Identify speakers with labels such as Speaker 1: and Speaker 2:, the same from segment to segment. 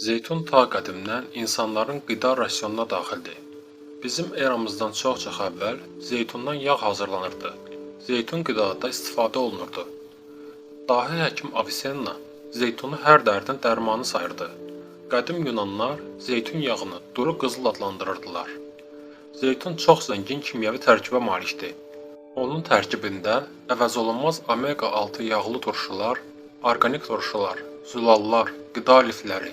Speaker 1: Zeytun ta qədimdən insanların qida rasionuna daxildir. Bizim eramızdan çox-çox əvvəl zeytundan yağ hazırlanırdı. Zeytun qidada istifadə olunurdu. Dahi həkim Avicenna zeytunu hər dərdin dərmanı sayırdı. Qədim Yunanlar zeytun yağını duru qızıl adlandırırdılar. Zeytun çox zəngin kimyəvi tərkibə malikdir. Onun tərkibində əvəzolunmaz omega-6 yağlı turşular, orqanik turşular, zülallar, qida lifləri,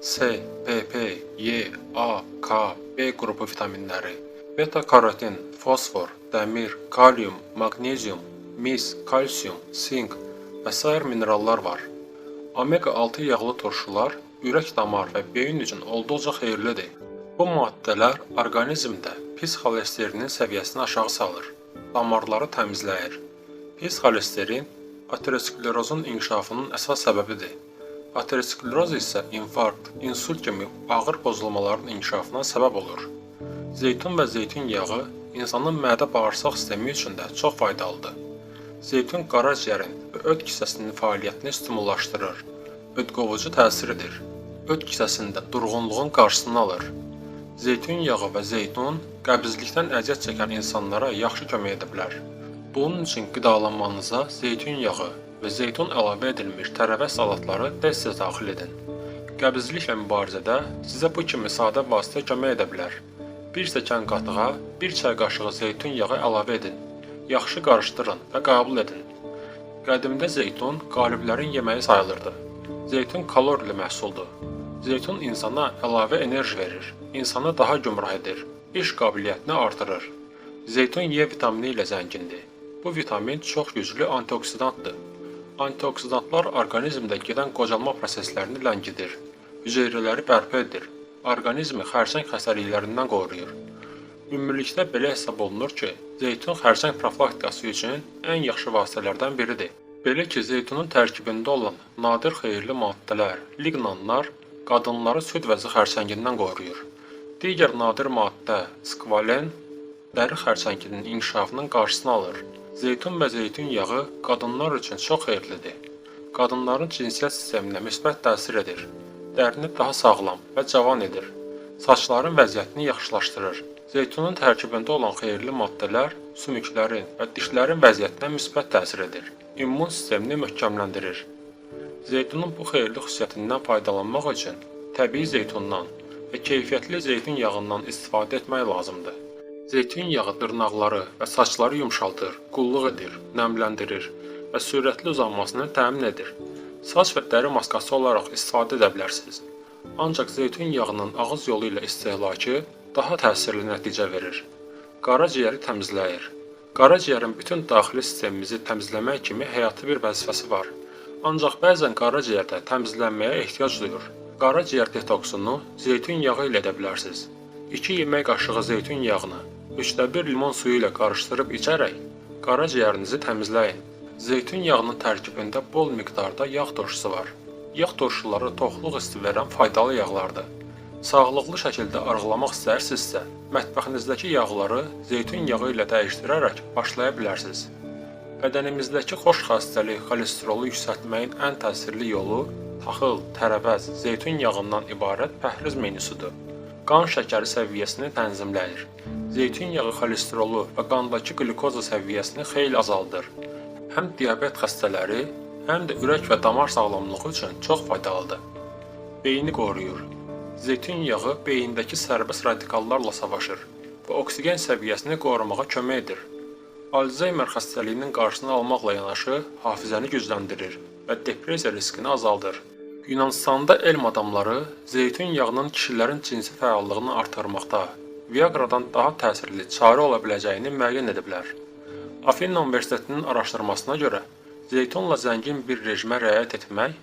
Speaker 1: C, PP, E, A, K, B qrupu vitaminləri, beta-karotin, fosfor, dəmir, kalium, maqnezium, mis, kalsium, sink və sair minerallar var. Omega-6 yağlı turşular ürək, damar və beyin üçün olduqca xeyirlidir. Bu maddələr orqanizmdə pis xolesterinin səviyyəsini aşağı salır, damarları təmizləyir. Pis xolesterin aterosklerozun inkişafının əsas səbəbidir. Ateroskleroz isə infarkt, insult kimi ağır pozulmaların inkişafına səbəb olur. Zeytun və zeytun yağı insanın mədə-bağırsaq sistemi üçün də çox faydalıdır. Zeytun qaraciyərin və öd kisəsinin fəaliyyətini stimullaşdırır. Ödqovucu təsiridir. Öd kisəsində durğunluğun qarşısını alır. Zeytun yağı və zeytun qəbizlikdən əziyyət çəkən insanlara yaxşı kömək edə bilər. Bunun üçün qidalanmanıza zeytun yağı və zeytun əlavə edilmiş tərəvəz salatları tez-tez daxil edin. Qəbizliklə mübarizədə sizə bu kimi sadə vasitə kömək edə bilər. 1 stəkan qatığa 1 çay qaşığı zeytun yağı əlavə edin. Yaxşı qarışdırın və qəbul edin. Qədimdə zeytun qaliblərin yeməyi sayılırdı. Zeytun kalorili məhsuldur. Zeytun insana əlavə enerji verir, insanı daha gümrah edir, iş qabiliyyətini artırır. Zeytun E vitamini ilə zəngindir. Bu vitamin çox güclü antioksidantdır. Antioksidantlar orqanizmdə gedən qocalma proseslərini ləngidir, hüceyrələri bərpa edir, orqanizmi xərçəng xəstəliklərindən qoruyur. Ümumilikdə belə hesab olunur ki, zeytun xərçəng profilaktikası üçün ən yaxşı vasitələrdən biridir. Belə ki, zeytunun tərkibində olan nadir xeyirli maddələr, liqnanlar qadınları süd vəzi xərçəngindən qoruyur. Digər nadir maddə, skvalen, dəri xərçənginin inkişafının qarşısını alır. Zeytun və zeytun yağı qadınlar üçün çox xeyirlidir. Qadınların cinsiyyət sisteminə müsbət təsir edir. Dərini daha sağlam və cavan edir. Saçların vəziyyətini yaxşılaşdırır. Zeytunun tərkibində olan xeyirli maddələr sümüklərin və dişlərin vəziyyətinə müsbət təsir edir. İmmun sistemini möhkəmləndirir. Zeytunun bu xeyirli xüsusiyyətindən faydalanmaq üçün təbii zeytundan və keyfiyyətli zeytun yağından istifadə etmək lazımdır. Zeytun yağı dırnaqları və saçları yumşaldır, qulluq edir, nəmləndirir və sürətli uzanmasını təmin edir. Saç və dəri maskası olaraq istifadə edə bilərsiniz. Ancaq zeytun yağının ağız yolu ilə istehlakı daha təsirli nəticə verir. Qaraciyəri təmizləyir. Qaraciyərin bütün daxili sistemimizi təmizləmək kimi həyati bir vəzifəsi var. Ancaq bəzən qaraciyərdə təmizlənməyə ehtiyac duyur. Qaraciyər detoksunu zeytun yağı ilə edə bilərsiniz. 2 yemək qaşığı zeytun yağını 1/3 limon suyu ilə qarışdırıb içərək qaraciyərinizi təmizləyin. Zeytun yağının tərkibində bol miqdarda yağ turşusu var. Yağ turşuları toxluq hissi verən faydalı yağlardır. Sağlıqlı şəkildə arıqlamaq istəyirsinizsə, mətbəxinizdəki yağları zeytun yağı ilə dəyişdirərək başlaya bilərsiniz. Bədənimizdəki xoş xəstəlik xolesterolu yüksəltməyin ən təsirli yolu taxıl, tərəvəz, zeytun yağından ibarət pəhriz menüsüdür. Qan şəkəri səviyyəsini tənzimləyir. Zeytun yağı xolesterolu və qandakı qlükoza səviyyəsini xeyli azaldır. Həm diabet xəstələri, həm də ürək və damar sağlamlığı üçün çox faydalıdır. Beyni qoruyur. Zeytun yağı beyindəki sərbəst radikallarla savaşır və oksigen səviyyəsini qorumağa kömək edir. Alzheimer xəstəliyinin qarşısını almaqla yanaşı hafizəni gücləndirir və depressiya riskini azaldır. Yunanıstanda elm adamları zeytun yağının kişilərin cinsi fəallığını artırmaqda Viagra'dan daha təsirli çarə ola biləcəyini müəyyən ediblər. Afina Universitetinin araşdırmasına görə zeytunla zəngin bir rejimə riayət etmək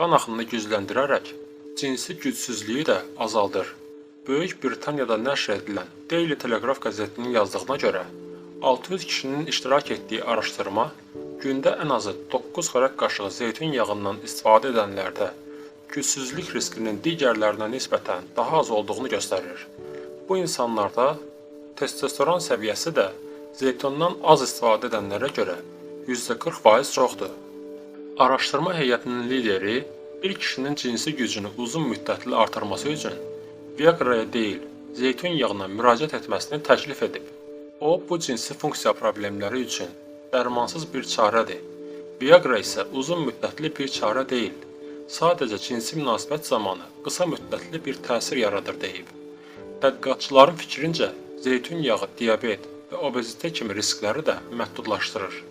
Speaker 1: qan axınını gücləndirərək cinsi gücsüzlüyü də azaldır. Böyük Britaniyada nəşr edilən Daily Telegraph qəzetinin yazdığına görə 600 kişinin iştirak etdiyi araşdırma gündə ən azı 9 xörək qaşığı zeytun yağından istifadə edənlərdə gücsüzlük riskinin digərlərinə nisbətən daha az olduğunu göstərir. Bu insanlarda testosteron səviyyəsi də zeytundan az istifadə edənlərə görə %40% çoxdur. Araşdırma heyətinin lideri Bir kişinin cinsi gücünü uzun müddətli artırması üçün Viagra'ya deyil, zeytun yağına müraciət etməsini təklif edib. O, bu cinsi funksiya problemləri üçün dərmansız bir çarədir. Viagra isə uzun müddətli bir çarə deyil, sadəcə cinsi münasibət zamanı qısa müddətli bir təsir yaradır deyib. Tədqiqatçıların fikrincə, zeytun yağı diabet və obezite kimi riskləri də məhdudlaşdırır.